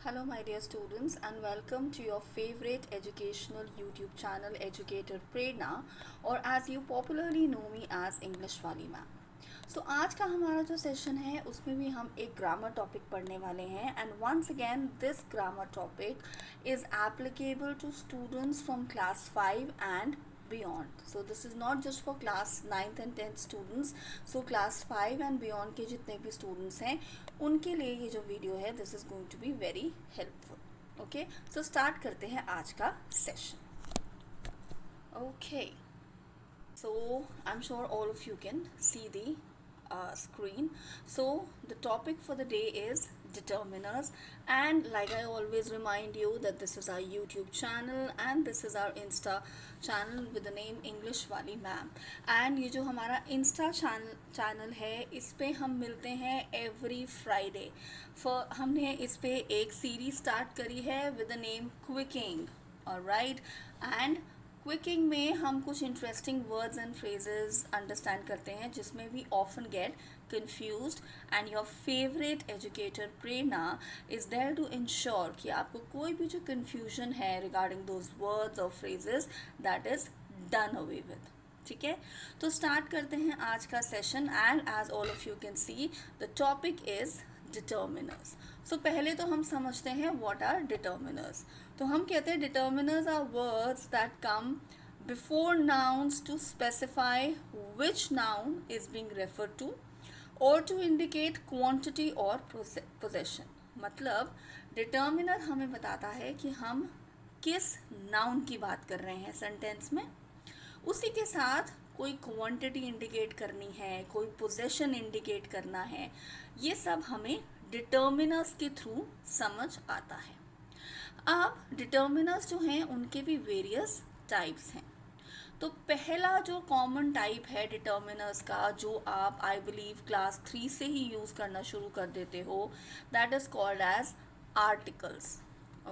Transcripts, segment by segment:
Hello, my dear students, and welcome to your favorite educational YouTube channel, Educator Prerna, or as you popularly know me as English वाली ma'am. सो आज का हमारा जो session है उसमें भी हम एक ग्रामर टॉपिक पढ़ने वाले हैं and once again this grammar topic is applicable to students from class 5 and beyond. So this is not just for class 9th and 10th students. So class 5 and beyond के जितने भी students हैं उनके लिए ये जो वीडियो है this is going to be very helpful. Okay, so start करते हैं आज का session. Okay, so I'm sure all of you can see the screen. So the topic for the day is determiners, and like I always remind you that this is our YouTube channel and this is our Insta channel with the name English वाली ma'am. and ये जो हमारा Insta channel है इस पे हम मिलते हैं every Friday. हमने इस पे एक सीरीज स्टार्ट करी है with the name Quicking. Alright, and क्विकिंग में हम कुछ interesting words and phrases understand करते हैं जिसमें we often get confused, and your favorite educator Prerna is there to ensure कि आपको कोई भी जो confusion है regarding those words or phrases that is done away with. ठीक है, तो स्टार्ट करते हैं आज का session and as all of you can see the topic is determiners. So पहले तो हम समझते हैं व्हाट आर डिटर्मिनर्स. तो हम कहते हैं determiners are words that come before nouns to specify which noun is being referred to और टू इंडिकेट क्वांटिटी और पोजेशन. मतलब डिटर्मिनर हमें बताता है कि हम किस नाउन की बात कर रहे हैं सेंटेंस में, उसी के साथ कोई क्वांटिटी इंडिकेट करनी है, कोई पोजेशन इंडिकेट करना है. ये सब हमें डिटर्मिनर्स के थ्रू समझ आता है. अब डिटर्मिनर्स जो हैं उनके भी वेरियस टाइप्स हैं. तो पहला जो कॉमन टाइप है डिटर्मिनर्स का जो आप आई बिलीव क्लास 3 से ही यूज़ करना शुरू कर देते हो, that is called as articles.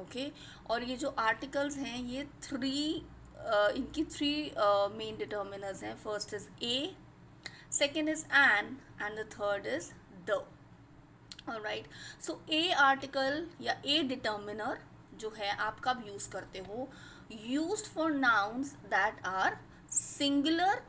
Okay, और ये जो आर्टिकल्स हैं ये इनकी थ्री मेन डिटर्मिनर्स हैं. First is a, second is an the third is the. Alright, so a article या ए डिटर्मिनर जो है आप कब यूज़ करते हो? Used for nouns that are singular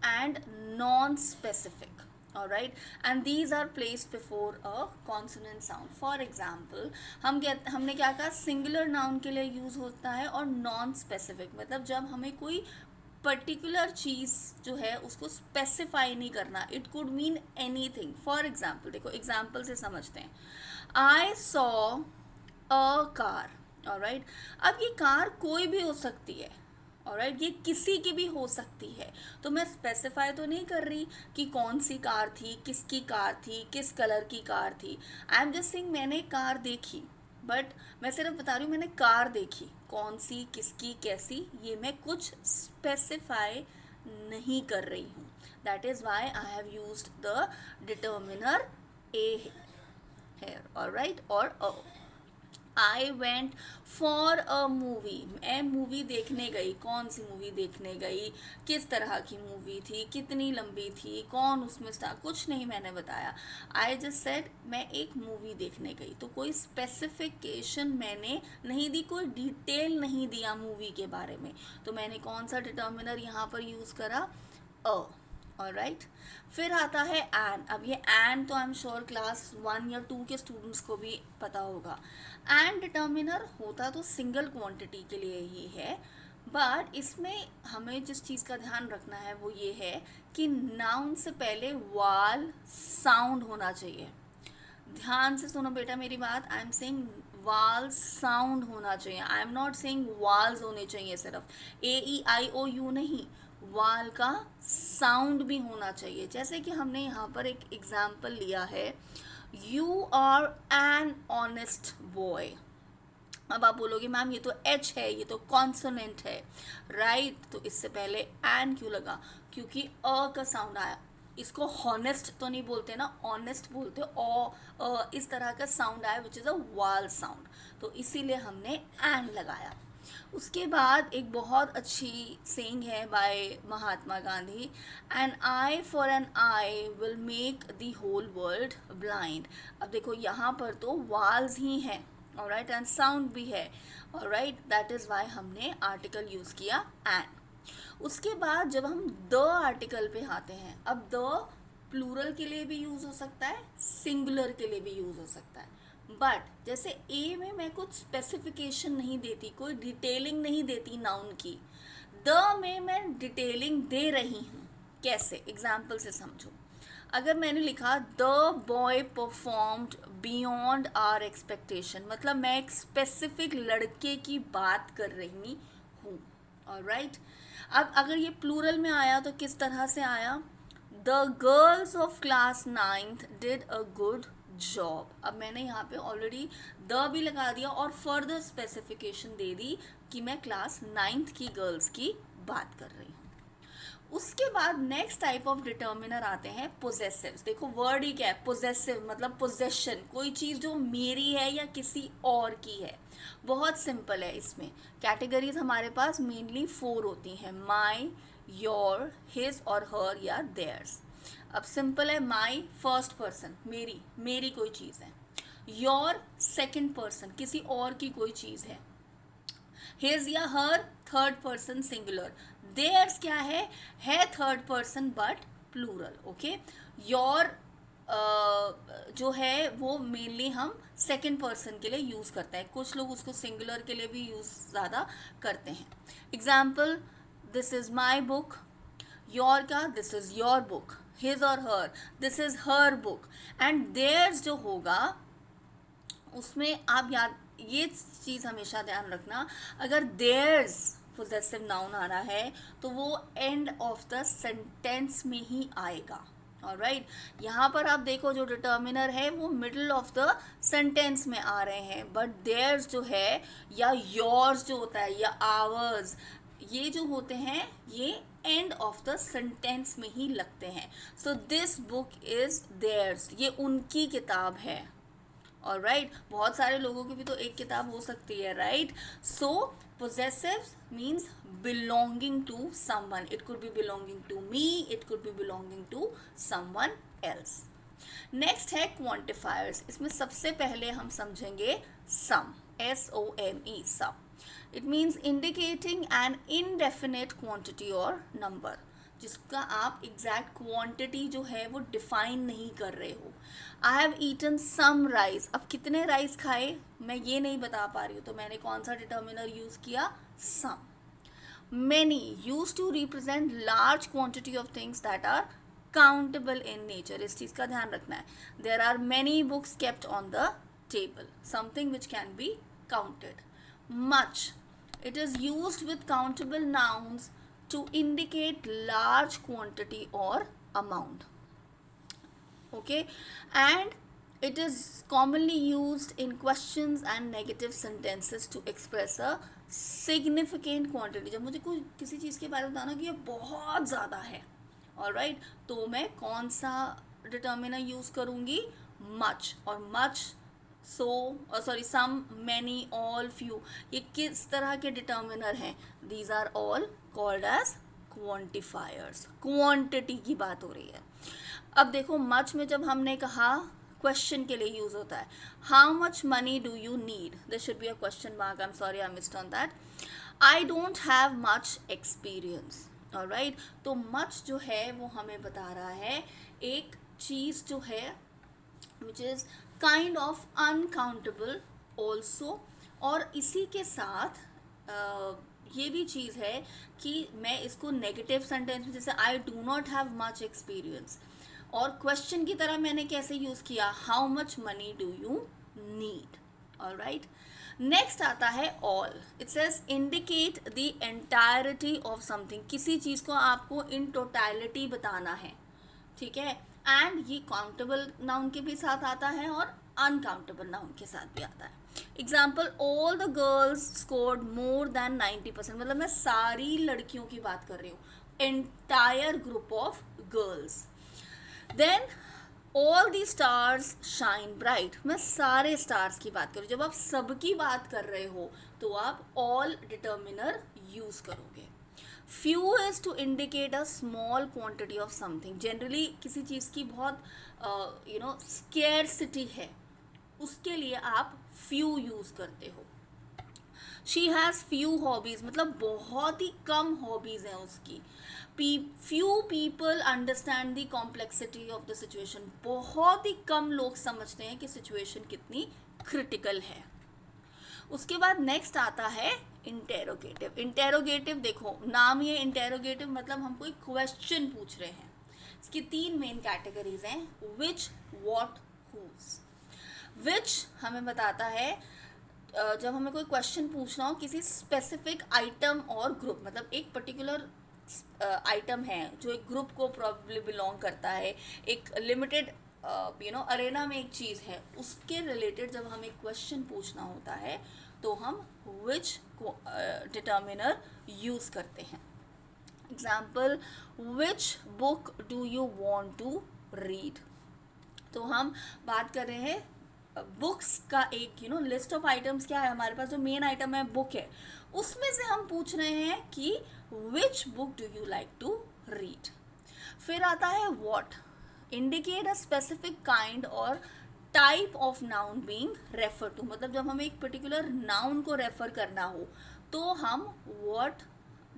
and non specific. Alright, and these are placed before a consonant sound. For example, हमने क्या कहा, सिंगुलर नाउन के लिए यूज़ होता है और नॉन स्पेसिफिक मतलब जब हमें कोई पर्टिकुलर चीज़ जो है उसको स्पेसिफाई नहीं करना. It could mean any thing. For example देखो, एग्जाम्पल से समझते हैं. I saw a car. Alright, अब ये कार कोई भी हो सकती है. ऑलराइट, ये किसी की भी हो सकती है. तो मैं स्पेसिफाई तो नहीं कर रही कि कौन सी कार थी, किसकी कार थी, किस कलर की कार थी. आई एम जस्ट सेइंग मैंने कार देखी, बट मैं सिर्फ बता रही हूँ मैंने कार देखी. कौन सी, किसकी, कैसी, ये मैं कुछ स्पेसिफाई नहीं कर रही हूँ. That is why I have used the determiner a here. Alright, और I went for a movie. मैं मूवी देखने गई. कौन सी मूवी देखने गई, किस तरह की मूवी थी, कितनी लंबी थी, कौन उसमें था, कुछ नहीं मैंने बताया. आई जस्ट सेड मैं एक मूवी देखने गई. तो कोई स्पेसिफिकेशन मैंने नहीं दी, कोई डिटेल नहीं दिया मूवी के बारे में. तो मैंने कौन सा डिटर्मिनर यहाँ पर यूज़ करा? अ. ऑलराइट, फिर आता है एन. अब ये एन तो आई एम श्योर क्लास 1 या 2 के स्टूडेंट्स को भी पता होगा. एन डिटर्मिनर होता तो सिंगल क्वांटिटी के लिए ही है, बट इसमें हमें जिस चीज़ का ध्यान रखना है वो ये है कि नाउन से पहले वाल साउंड होना चाहिए. ध्यान से सुनो बेटा मेरी बात. I am saying vowel sound होना चाहिए. I am not saying vowels होने चाहिए सिर्फ, AEIOU नहीं, वाल का साउंड भी होना चाहिए. जैसे कि हमने यहाँ पर एक एग्जाम्पल लिया है, you are an honest boy. अब आप बोलोगे मैम ये तो एच है, ये तो कॉन्सोनेंट है. राइट, तो इससे पहले एन क्यों लगा? क्योंकि अ का साउंड आया. इसको हॉनेस्ट तो नहीं बोलते ना, ऑनेस्ट बोलते. इस तरह का साउंड आया विच इज़ अ वाल साउंड, तो इसीलिए हमने एन लगाया. उसके बाद एक बहुत अच्छी सेइंग है by Mahatma Gandhi, an eye for an eye will make the whole world blind. अब देखो यहाँ पर तो वाल्स ही हैं. ऑलराइट, एंड साउंड भी है, ऑलराइट, दैट इज़ वाई हमने आर्टिकल यूज़ किया एन। उसके बाद जब हम द आर्टिकल पे आते हैं, अब द प्लूरल के लिए भी यूज़ हो सकता है, सिंगुलर के लिए भी यूज़ हो सकता है, बट जैसे ए में मैं कुछ स्पेसिफिकेशन नहीं देती, कोई डिटेलिंग नहीं देती नाउन की, द में मैं डिटेलिंग दे रही हूँ। कैसे, एग्जाम्पल से समझो। अगर मैंने लिखा the boy performed beyond our expectation, मतलब मैं एक स्पेसिफिक लड़के की बात कर रही हूँ, ऑलराइट। अब अगर ये प्लूरल में आया तो किस तरह से आया, the girls of class 9th did a good job. अब मैंने यहाँ पे ऑलरेडी द भी लगा दिया और फर्दर स्पेसिफिकेशन दे दी कि मैं क्लास 9th की गर्ल्स की बात कर रही हूँ। उसके बाद नेक्स्ट टाइप ऑफ डिटर्मिनर आते हैं पोजेसिव्स। देखो वर्ड ही क्या है, पोजेसिव मतलब पोजेशन, कोई चीज़ जो मेरी है या किसी और की है। बहुत सिंपल है, इसमें कैटेगरीज हमारे पास मेनली 4 होती हैं, माई, योर, हिज और हर या देयर्स। अब सिंपल है, माई फर्स्ट पर्सन, मेरी, मेरी कोई चीज़ है। योर सेकंड पर्सन, किसी और की कोई चीज़ है। हिज या her third person singular. Theirs क्या है third person but plural, okay. Your जो है वो मेनली हम सेकंड पर्सन के लिए यूज़ करते हैं, कुछ लोग उसको सिंगुलर के लिए भी यूज़ ज़्यादा करते हैं। Example, this is my book, your का this is your book, his और her this is her book, and theirs जो होगा उसमें आप याद ये चीज़ हमेशा ध्यान रखना, अगर देयर्स पोजेसिव नाउन आ रहा है तो वो एंड ऑफ द सेंटेंस में ही आएगा, ऑलराइट। यहाँ पर आप देखो जो डिटर्मिनर है वो मिडल ऑफ द सेंटेंस में आ रहे हैं, बट देयर्स जो है या योर्स जो होता है या आवर्स, ये जो होते हैं ये एंड ऑफ द सेंटेंस में ही लगते हैं। So this book is theirs, ये उनकी किताब है, ऑलराइट। बहुत सारे लोगों की भी तो एक किताब हो सकती है, right. So possessive means belonging to someone, it could be belonging to me, it could be belonging to someone else. Next है क्वांटिफायर्स। इसमें सबसे पहले हम समझेंगे some, SOME, some. It means indicating an indefinite quantity और number, जिसका आप exact quantity जो है वो डिफाइन नहीं कर रहे हो। I have eaten some rice, अब कितने राइस खाए मैं ये नहीं बता पा रही हूँ, तो मैंने कौन सा डिटर्मिनर यूज़ किया, some. Many use to represent large quantity of things that are countable in nature, इस चीज़ का ध्यान रखना है। There are many books kept on the table, something which can be counted. Much, it is used with countable nouns to indicate large quantity or amount, okay, and it is commonly used in questions and negative sentences to express a significant quantity। जब मुझे कोई किसी चीज़ के बारे में बताना कि ये बहुत ज़्यादा है, ऑलराइट, तो मैं कौन सा डिटर्मिनर यूज़ करूँगी, मच। और much, some, many, all, few, ये किस तरह के डिटर्मिनर हैं, these are all called as quantifiers, quantity की बात हो रही है। अब देखो मच में जब हमने कहा क्वेश्चन के लिए यूज होता है, how much money do you need, this should be a question mark, I am sorry I missed on that. I don't have much experience, alright. तो मच जो है वो हमें बता रहा है एक चीज़ जो है which is kind of uncountable also, और इसी के साथ ये भी चीज़ है कि मैं इसको नेगेटिव सेंटेंस में, जैसे I do not have much experience, और क्वेश्चन की तरह मैंने कैसे यूज़ किया, how much money do you need, alright. Next आता है all, it says indicate the entirety of something, किसी चीज़ को आपको इन टोटलिटी बताना है, ठीक है। एंड ये काउंटेबल नाउन के भी साथ आता है और अनकाउंटेबल नाउन के साथ भी आता है। Example, all the girls scored more than 90%, मतलब मैं सारी लड़कियों की बात कर रही हूँ, entire group of girls. Then all the stars shine bright, मैं सारे स्टार्स की बात कर रही हूँ। जब आप सबकी बात कर रहे हो तो आप ऑल डिटर्मिनर यूज करोगे। Few is to indicate a small quantity of something, generally किसी चीज़ की बहुत स्केर्सिटी है, उसके लिए आप फ्यू यूज़ करते हो। शी हैज़ फ्यू हॉबीज़ मतलब बहुत ही कम हॉबीज़ हैं उसकी। Few people understand the complexity of the situation, बहुत ही कम लोग समझते हैं कि सिचुएशन कितनी क्रिटिकल है। उसके बाद नेक्स्ट आता है इंटेरोगेटिव। इंटेरोगेटिव देखो नाम ये इंटेरोगेटिव मतलब हम कोई क्वेश्चन पूछ रहे हैं। इसकी 3 मेन कैटेगरीज हैं, विच, व्हाट, हुज। विच हमें बताता है जब हमें कोई क्वेश्चन पूछना हो किसी स्पेसिफिक आइटम और ग्रुप, मतलब एक पर्टिकुलर आइटम है जो एक ग्रुप को प्रॉब्ली बिलोंग करता है, एक लिमिटेड अरेना में एक चीज़ है, उसके रिलेटेड जब हमें क्वेश्चन पूछना होता है तो हम विच को डिटर्मिनर यूज़ करते हैं। Example, which book do you want to read. तो हम बात कर रहे हैं बुक्स का एक लिस्ट ऑफ आइटम्स क्या है हमारे पास, जो मेन आइटम है बुक है, उसमें से हम पूछ रहे हैं कि which book do you like to read. फिर आता है what, indicate a specific kind और type of noun being refer to, मतलब जब हमें एक पर्टिकुलर नाउन को रेफर करना हो तो हम व्हाट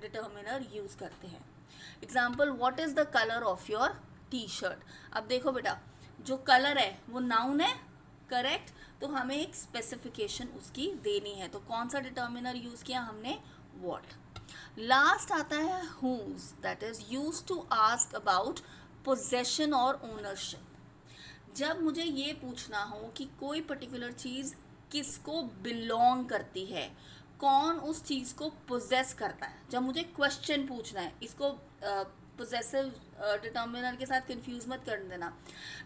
डिटर्मिनर यूज करते हैं। Example, what is the colour of your T shirt. अब देखो बेटा, जो कलर है वो नाउन है, करेक्ट, तो हमें एक स्पेसिफिकेशन उसकी देनी है, तो कौन सा डिटर्मिनर यूज किया हमने, व्हाट। लास्ट आता है whose, that is use to ask about possession और ओनरशिप। जब मुझे ये पूछना हो कि कोई पर्टिकुलर चीज़ किसको बिलोंग करती है, कौन उस चीज़ को पोजेस करता है, जब मुझे क्वेश्चन पूछना है, इसको पोजेसिव डिटर्मिनर के साथ कंफ्यूज मत कर देना।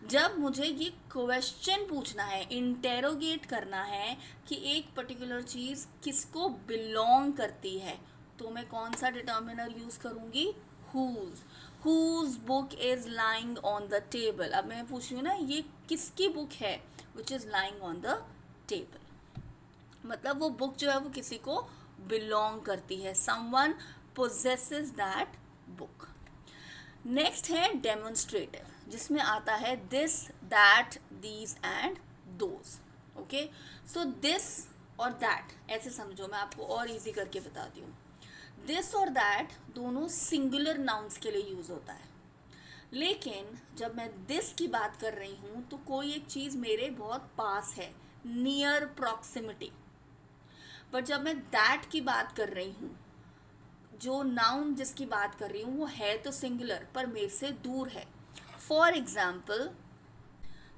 जब मुझे ये क्वेश्चन पूछना है, इंटेरोगेट करना है कि एक पर्टिकुलर चीज़ किसको बिलोंग करती है, तो मैं कौन सा डिटर्मिनर यूज़ करूँगी, whose. Whose book is lying on the table. अब मैं पूछ रही हूँ ना ये किसकी बुक है, which is lying on the table, मतलब वो बुक जो है वो किसी को बिलोंग करती है, someone possesses that book. Next है डेमोन्स्ट्रेटिव, जिसमें आता है this, that, these and those. Okay, so this और दैट ऐसे समझो, मैं आपको और इजी करके बताती हूँ। दिस और दैट दोनों सिंगुलर नाउन्स के लिए यूज़ होता है, लेकिन जब मैं दिस की बात कर रही हूँ तो कोई एक चीज़ मेरे बहुत पास है, नियर प्रॉक्सिमिटी। पर जब मैं दैट की बात कर रही हूँ, जो नाउन जिसकी बात कर रही हूँ वो है तो सिंगुलर पर मेरे से दूर है। For example,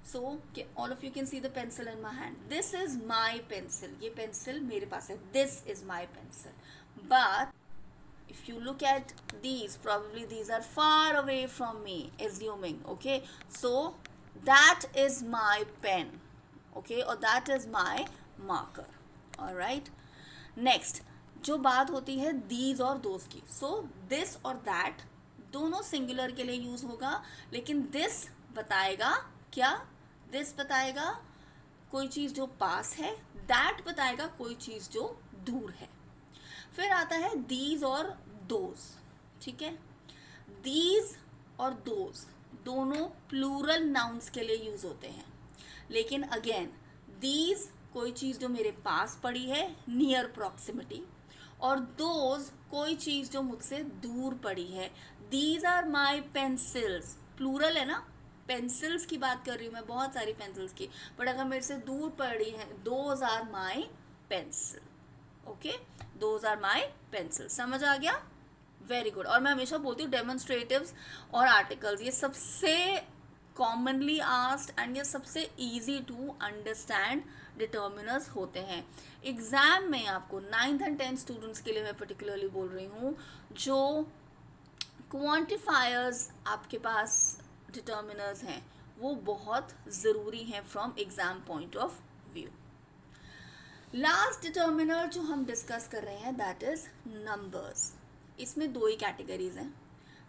so all of you can see the pencil in my hand, this is my pencil, ये पेंसिल मेरे पास है, this is my pencil. But if you look at these, probably these are far away from me, assuming, okay, so that is my pen, okay, or that is my marker, all right। next, जो बात होती है these और those की, so this और that दोनों singular के लिए यूज होगा, लेकिन this बताएगा क्या, this बताएगा कोई चीज़ जो पास है, that बताएगा कोई चीज़ जो दूर है। फिर आता है दीज और दोज, ठीक है। दीज और दोज दोनों प्लूरल नाउन्स के लिए यूज होते हैं, लेकिन अगेन दीज कोई चीज़ जो मेरे पास पड़ी है, नियर प्रॉक्सिमिटी, और दोज कोई चीज़ जो मुझसे दूर पड़ी है। These are my pencils, plural है ना, पेंसिल्स की बात कर रही हूँ मैं, बहुत सारी पेंसिल्स की, बट अगर मेरे से दूर पड़ी है, those are my pencil, okay, those are my pencil. समझ आ गया, वेरी गुड। और मैं हमेशा बोलती हूँ डेमोन्स्ट्रेटिव्स और आर्टिकल्स ये सबसे कॉमनली आस्क्ड एंड ये सबसे इजी टू अंडरस्टैंड डिटर्मिनर्स होते हैं। एग्जाम में आपको 9th and 10th स्टूडेंट्स के लिए मैं पर्टिकुलरली बोल रही हूँ, जो क्वांटिफायर्स आपके पास डिटर्मिनर्स हैं वो बहुत ज़रूरी हैं from exam point of view. Last determiner जो हम डिस्कस कर रहे हैं दैट इज नंबर्स। इसमें 2 ही कैटेगरीज हैं,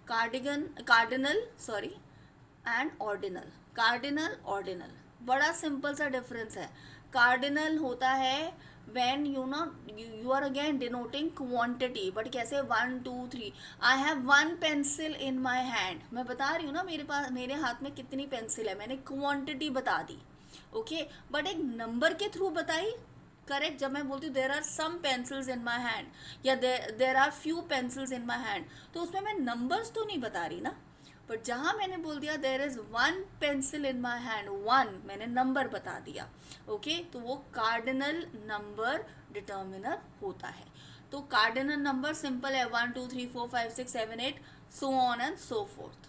cardinal and ordinal. Cardinal ordinal बड़ा सिंपल सा डिफरेंस है। कार्डिनल होता है when you are again denoting quantity, but कैसे 1 2 3, I have 1 pencil in my hand, मैं बता रही हूँ ना मेरे हाथ में कितनी पेंसिल है, मैंने क्वांटिटी बता दी। ओके, बट एक नंबर के थ्रू बताई, करेक्ट। जब मैं बोलती हूँ there are some pencils in my hand या there are few pencils in my hand, तो उसमें मैं नंबर्स तो नहीं बता रही ना। बट जहाँ मैंने बोल दिया there is one pencil in my hand, one, मैंने नंबर बता दिया। ओके, तो वो कार्डिनल नंबर डिटर्मिनर होता है। तो कार्डिनल नंबर सिंपल है, 1 2 3 4 5 6 7 8, so on and so fourth.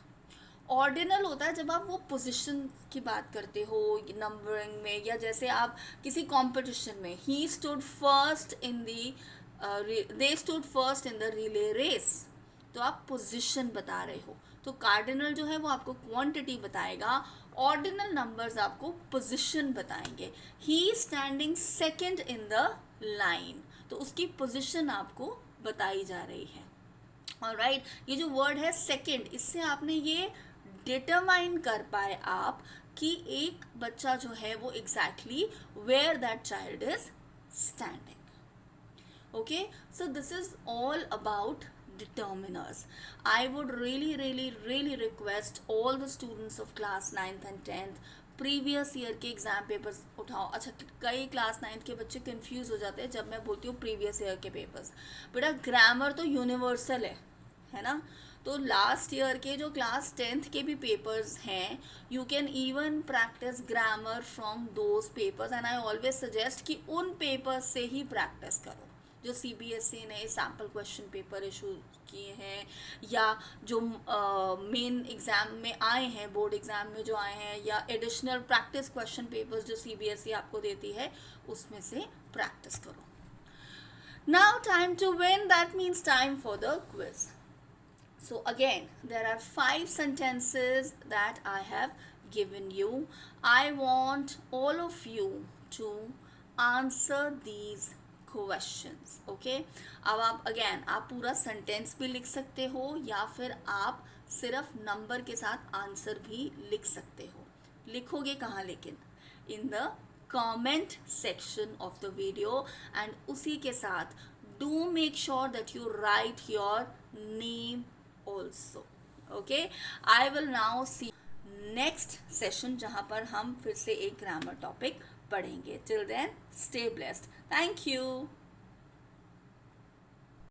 Ordinal होता है जब आप वो पोजीशन की बात करते हो नंबरिंग में, या जैसे आप किसी कंपटीशन में, he stood first in the, they stood first in the relay race, तो आप पोजीशन बता रहे हो। तो कार्डिनल जो है वो आपको क्वांटिटी बताएगा, ऑर्डिनल नंबर्स आपको पोजीशन बताएंगे। He standing second in the line, तो उसकी पोजीशन आपको बताई जा रही है। ऑलराइट, ये जो वर्ड है सेकंड, इससे आपने ये डिटरमाइन कर पाए आप कि एक बच्चा जो है वो exactly where that child is standing. Okay, so this is all about determiners. I would really request all the students of class 9th and 10th previous year के एग्जाम पेपर्स उठाओ। अच्छा, कई क्लास 9th के बच्चे confuse हो जाते हैं जब मैं बोलती हूँ प्रीवियस ईयर के पेपर्स। बेटा ग्रामर तो यूनिवर्सल है ना। तो लास्ट ईयर के जो क्लास 10th के भी पेपर्स हैं, you can even practice grammar from those papers, and I always suggest कि उन पेपर्स से ही प्रैक्टिस करो जो सीबीएसई ने सैम्पल क्वेश्चन पेपर इशू किए हैं, या जो मेन एग्ज़ाम में आए हैं, बोर्ड एग्ज़ाम में जो आए हैं, या एडिशनल प्रैक्टिस क्वेश्चन पेपर्स जो सीबीएसई आपको देती है, उसमें से प्रैक्टिस करो। Now time to win, that means time for the quiz. So again, there are 5 sentences that I have given you. I want all of you to answer these questions. Okay? अब आप पूरा sentence भी लिख सकते हो, या फिर आप सिर्फ नंबर के साथ आंसर भी लिख सकते हो। लिखोगे कहाँ लेकिन? In the comment section of the video, and उसी के साथ do make sure that you right your name also. Okay, I will now see next session जहाँ पर हम फिर से एक ग्रामर टॉपिक पढ़ेंगे. Till then, stay blessed. Thank you.